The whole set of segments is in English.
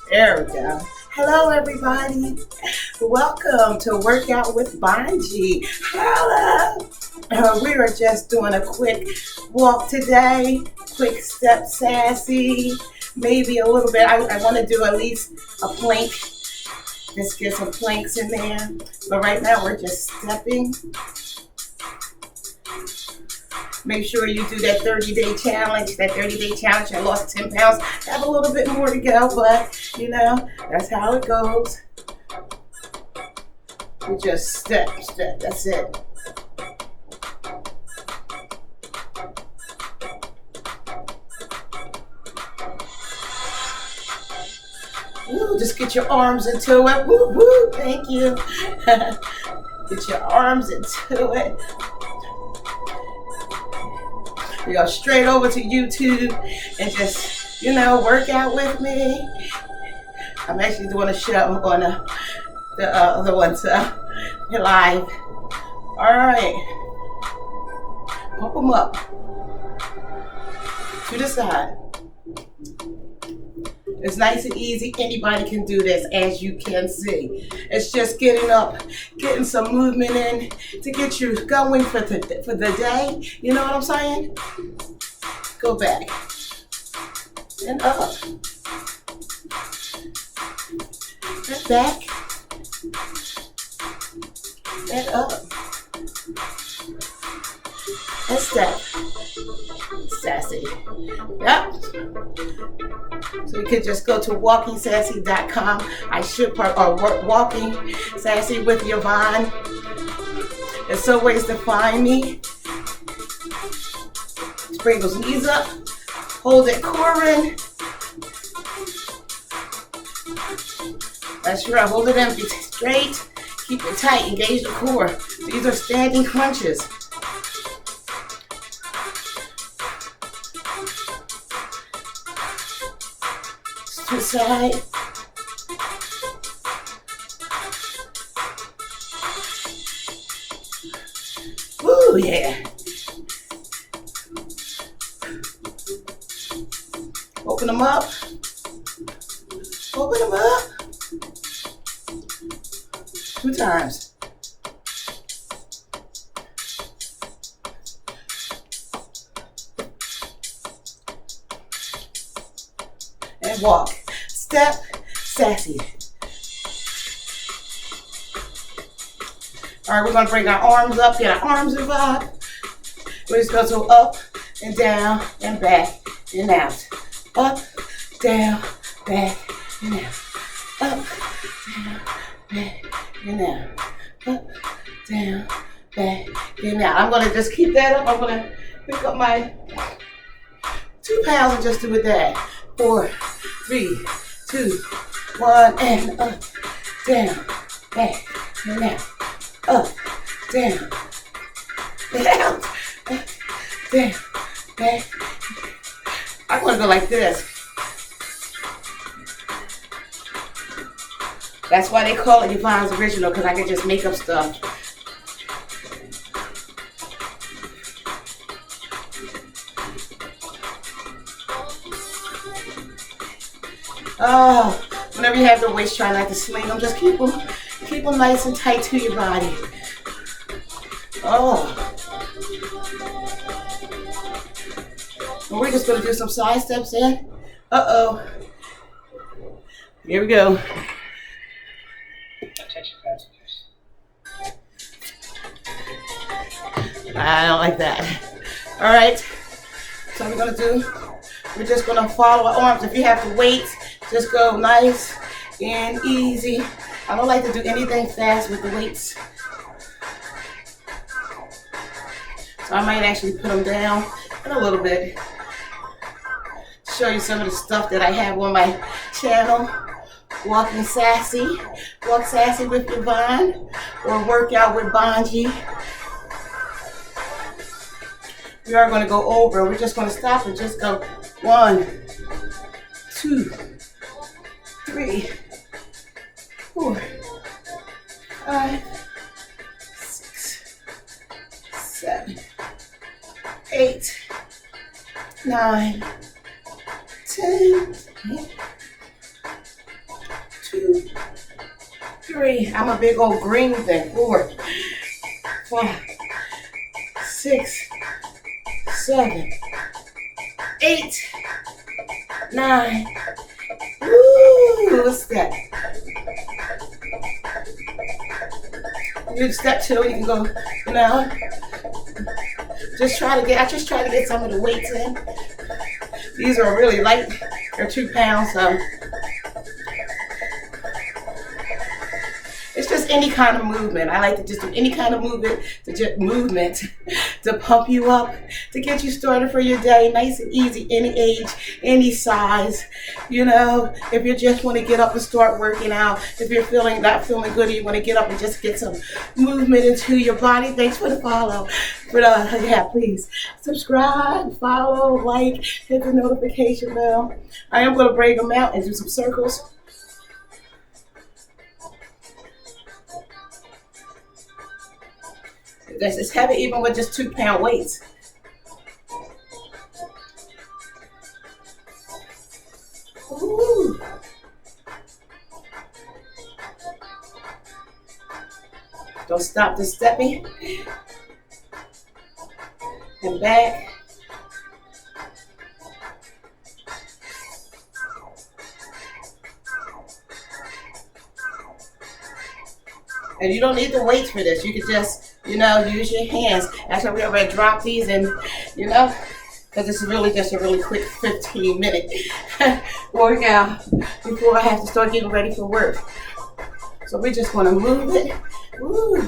There we go. Hello, everybody. Welcome to Workout with Bonji. Hello. We are just doing a quick walk today. Quick step sassy. Maybe a little bit. I want to do at least a plank. Just get some planks in there. But right now we're just stepping. Make sure you do that 30-day challenge. That 30-day challenge, I lost 10 pounds. I have a little bit more to go, but you know, that's how it goes. We just step. That's it. Ooh, just get your arms into it. Woo, woo, thank you. Get your arms into it. We go straight over to YouTube and just, work out with me. I'm actually doing a show on the other ones live. All right. Pump them up to the side. It's nice and easy. Anybody can do this, as you can see. It's just getting up, getting some movement in to get you going for the day. You know what I'm saying? Go back and up. And back and up. And step. Sassy. Yep. So you could just go to walkingsassy.com. I should Walking Sassy with Yvonne. There's so ways to find me. Just bring those knees up. Hold it core in. That's right. Hold it empty. Straight. Keep it tight. Engage the core. These are standing crunches. To the side. Woo, yeah. Open them up. Open them up. 2 times. And walk. Step, sassy. All right, we're gonna bring our arms up, get our arms involved. We just go to up and down and back and out. Up, down, back and out. Up, down, back and out. Up, down, back and out. I'm gonna just keep that up. I'm gonna pick up my 2 pounds and just do it that. 4, 3, 2, 1, and up, down, back, and out. Up, down, out, up, down, back. I want to go like this. That's why they call it Yvonne's Original, because I can just make up stuff. Oh, whenever you have the weights, try not to sling them. Just keep them nice and tight to your body. Oh. And we're just going to do some side steps in. Uh-oh. Here we go. I don't like that. All right. So what we're going to do, we're just going to follow our arms. If you have the weights, just go nice and easy. I don't like to do anything fast with the weights. So I might actually put them down in a little bit. Show you some of the stuff that I have on my channel. Walking Sassy. Walk Sassy with Yvonne. Or Workout with Bonji. We are going to go over. We're just going to stop and just go 1, 2, 3, 4, 5, 6, 7, 8, 9, 10, 3. I'm a big old green thing. 4, 5, 6, 7, 8, 9. Woo! What's that? You do step 2. You can go, you know. I just try to get some of the weights in. These are really light. They're 2 pounds, so it's just any kind of movement. I like to just do any kind of movement to pump you up, to get you started for your day, nice and easy, any age, any size. You know, if you just want to get up and start working out, if you're not feeling good, and you want to get up and just get some movement into your body. Thanks for the follow. But yeah, please subscribe, follow, like, hit the notification bell. I am going to break them out and do some circles. It's heavy even with just 2 pound weights. Ooh. Don't stop the stepping. And back. And you don't need the weights for this. You can just, you know, use your hands. That's why we already drop these and, you know, because this is really just a really quick 15-minute workout before I have to start getting ready for work. So we're just going to move it. Woo.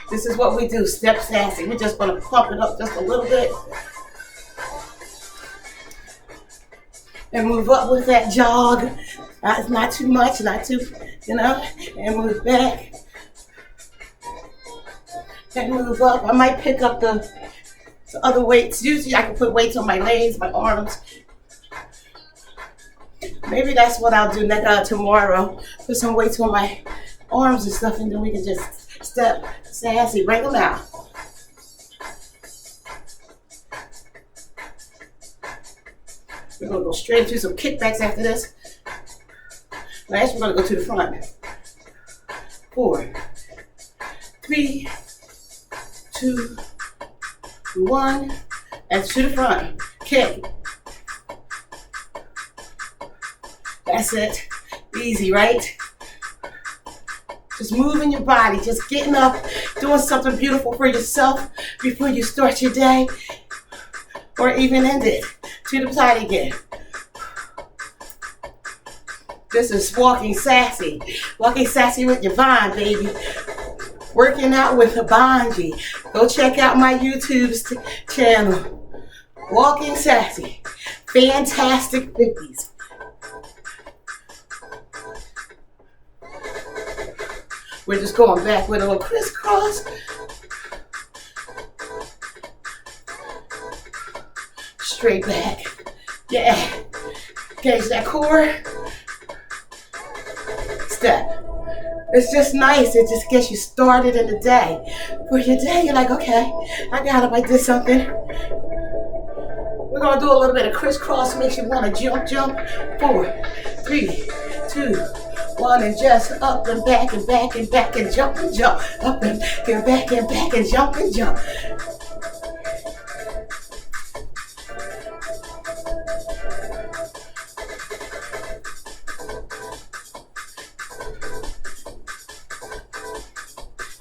This is what we do, step sassy. We're just going to pump it up just a little bit. And move up with that jog. Not too much, not too, you know, and move back. And move up. I might pick up the other weights. Usually I can put weights on my legs, my arms. Maybe that's what I'll do tomorrow. Put some weights on my arms and stuff, and then we can just step sassy, bring them out. We're going to go straight into some kickbacks after this. Last, we're going to go to the front. 4, 3, 2, 1, and to the front. Kick. That's it. Easy, right? Just moving your body, just getting up, doing something beautiful for yourself before you start your day or even end it. To the side again. This is walking sassy. Walking sassy with your Vine, baby. Working out with a Bonji. Go check out my YouTube channel. Walking sassy. Fantastic 50s. We're just going back with a little crisscross. Straight back. Yeah. Engage that core. Step. It's just nice. It just gets you started in the day. For your day, you're like, okay, I got it. I did something. We're going to do a little bit of crisscross. Makes you want to jump. 4, 3, 2, 1, and just up and back and back and back and jump. Up and back and back and jump.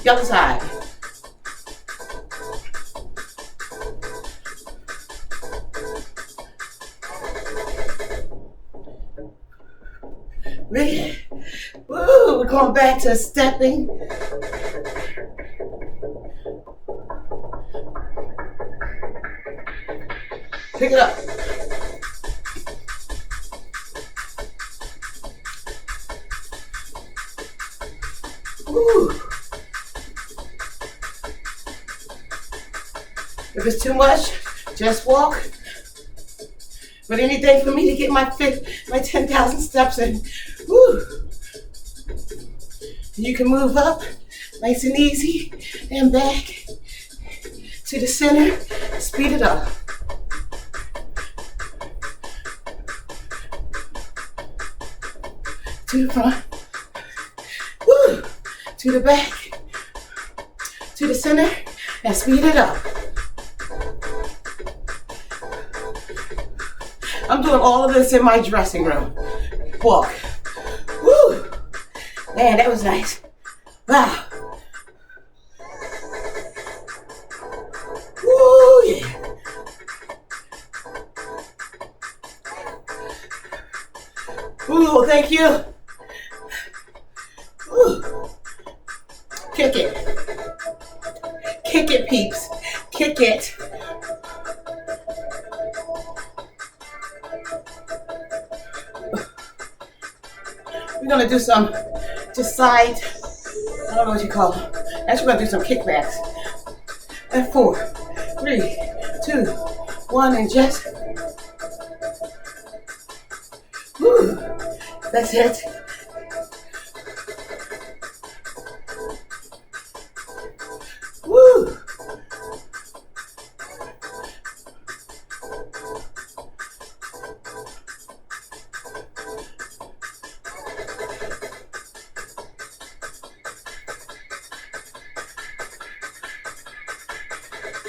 The other side. Really? Woo, we're going back to stepping. Pick it up. Woo. If it's too much, just walk. But anything for me to get my 10,000 steps in. Woo. You can move up nice and easy and back to the center. Speed it up. To the front. Woo. to the back, to the center, and speed it up. I'm doing all of this in my dressing room. Walk. Woo! Man, that was nice. Wow. Woo, yeah. Ooh, thank you. Ooh. Kick it. Kick it, peeps. Kick it. We're gonna do some just side, I don't know what you call them. Actually, we're gonna do some kickbacks. And 4, 3, 2, 1, and just, woo, that's it. Woo.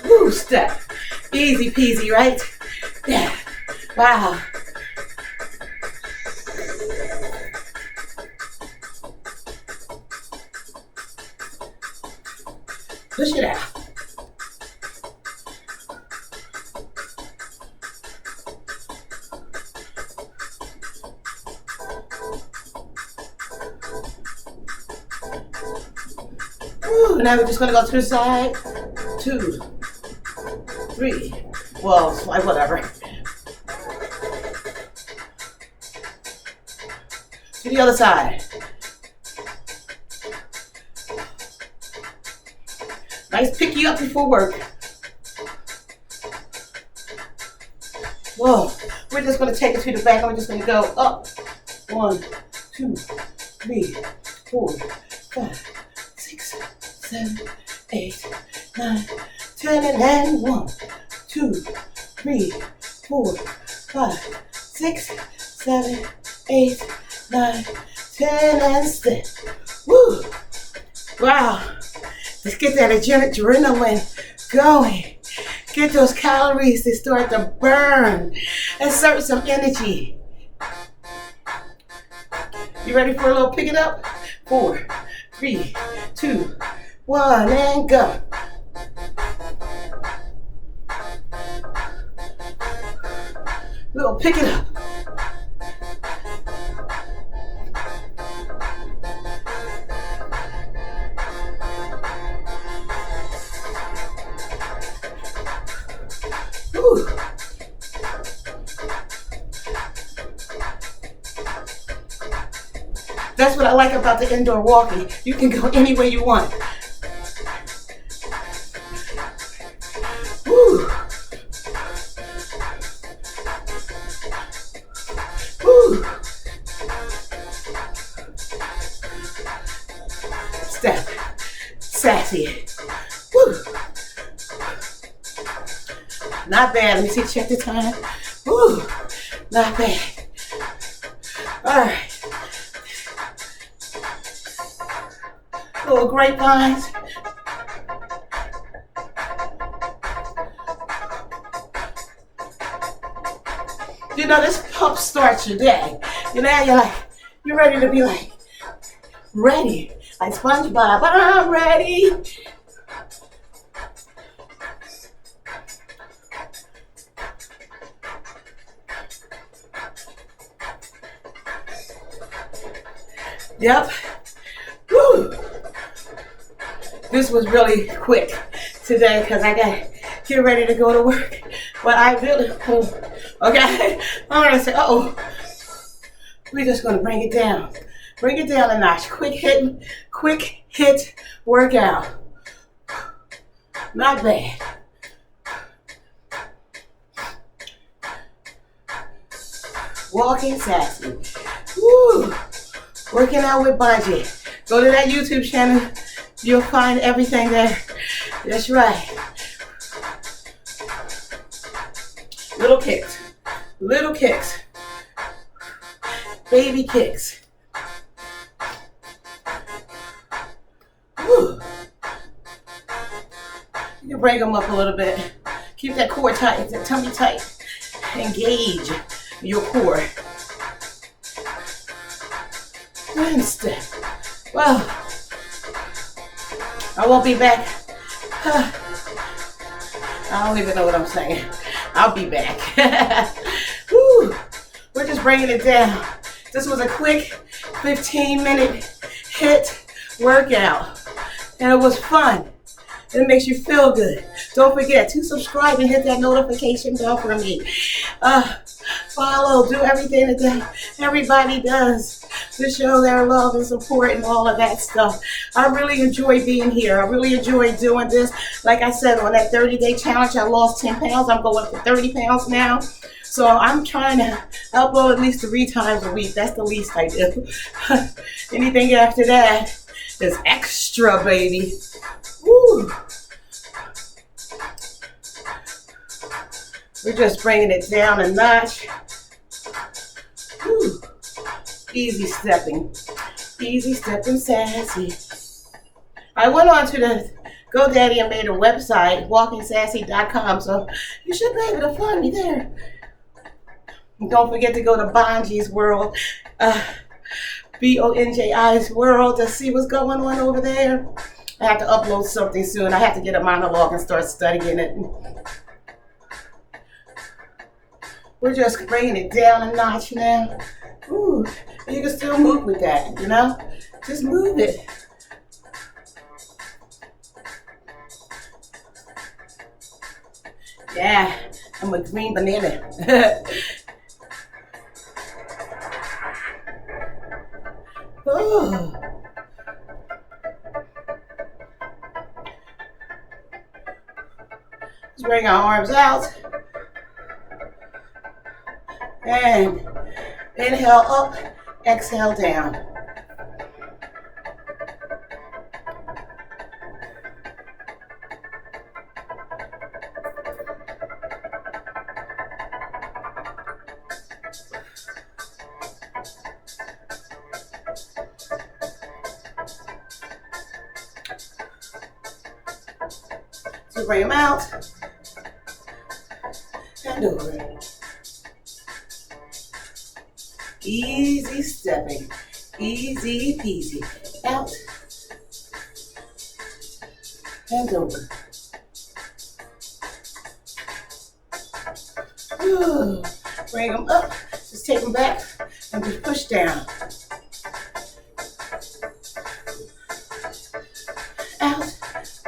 Woo, step. Easy peasy, right? Yeah. Wow. Push it out. Woo, now we're just gonna go to the side. 2, 3. Well, it's like whatever. To the other side. Nice pick you up before work. Whoa. We're just going to take it to the back. I'm just going to go up. 1, 2, 3, 4, 5, 6, 7, 8, 9, 10, and then 1, 2, 3, 4, 5, 6, 7, 8, 9, 10, and step. Woo! Wow. Let's get that adrenaline going. Get those calories to start to burn. Insert some energy. You ready for a little pick it up? 4, 3, 2, 1, and go. Little pick it up. Whew. That's what I like about the indoor walking. You can go any way you want. Woo. Woo. Step. Sassy. Woo. Not bad. Let me see, check the time. Woo. Not bad. All right. Little grapevines. You know, this pump starts your day. You know, you're like, you're ready to be like, ready. Like SpongeBob, I'm ready. Yep. Woo. This was really quick today because I got to get ready to go to work. But I really, okay, I'm going to say, we're just going to bring it down. Bring it down a notch. Quick hit workout. Not bad. Walking sassy. Woo. Working out with Bonji. Go to that YouTube channel. You'll find everything there. That's right. Little kicks. Little kicks. Baby kicks. break them up a little bit. Keep that core tight, that tummy tight. Engage your core. One step. Well, I won't be back. I don't even know what I'm saying. I'll be back. Woo. We're just bringing it down. This was a quick 15-minute HIIT workout. And it was fun. It makes you feel good. Don't forget to subscribe and hit that notification bell for me. Follow, do everything that everybody does to show their love and support and all of that stuff. I really enjoy being here. I really enjoy doing this. Like I said, on that 30-day challenge, I lost 10 pounds. I'm going for 30 pounds now. So I'm trying to upload at least 3 times a week. That's the least I do. Anything after that is extra, baby. Woo. We're just bringing it down a notch. Woo. Easy stepping sassy. I went on to the GoDaddy and made a website, walkingsassy.com, so you should be able to find me there. And don't forget to go to Bonji'sworld, Bonji'sworld, to see what's going on over there. I have to upload something soon. I have to get a monologue and start studying it. We're just bringing it down a notch now. Ooh, you can still move with that, you know? Just move it. Yeah, I'm a green banana. Ooh. Let's bring our arms out. And inhale up, exhale down. So bring them out and over. Easy stepping, easy peasy. Out and over. Ooh. Bring them up, just take them back and just push down. Out,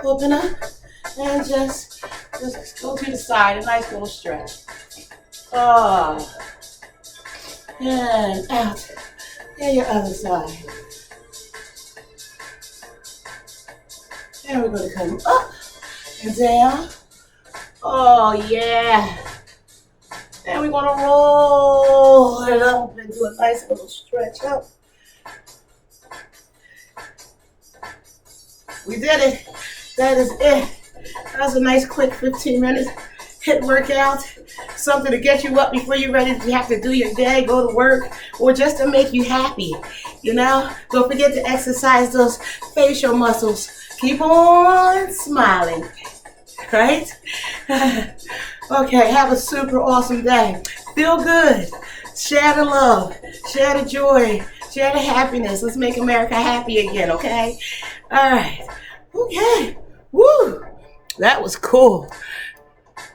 open up, and just go to the side, a nice little stretch. Oh. And out, and your other side. And we're going to come up and down. Oh, yeah. And we're going to roll it up and do a nice little stretch up. We did it. That is it. That was a nice quick 15 minutes HIIT workout. Something to get you up before you're ready to have to do your day, go to work, or just to make you happy. You know, don't forget to exercise those facial muscles. Keep on smiling, right? Okay, have a super awesome day. Feel good. Share the love. Share the joy. Share the happiness. Let's make America happy again, okay? All right. Okay. Woo. That was cool.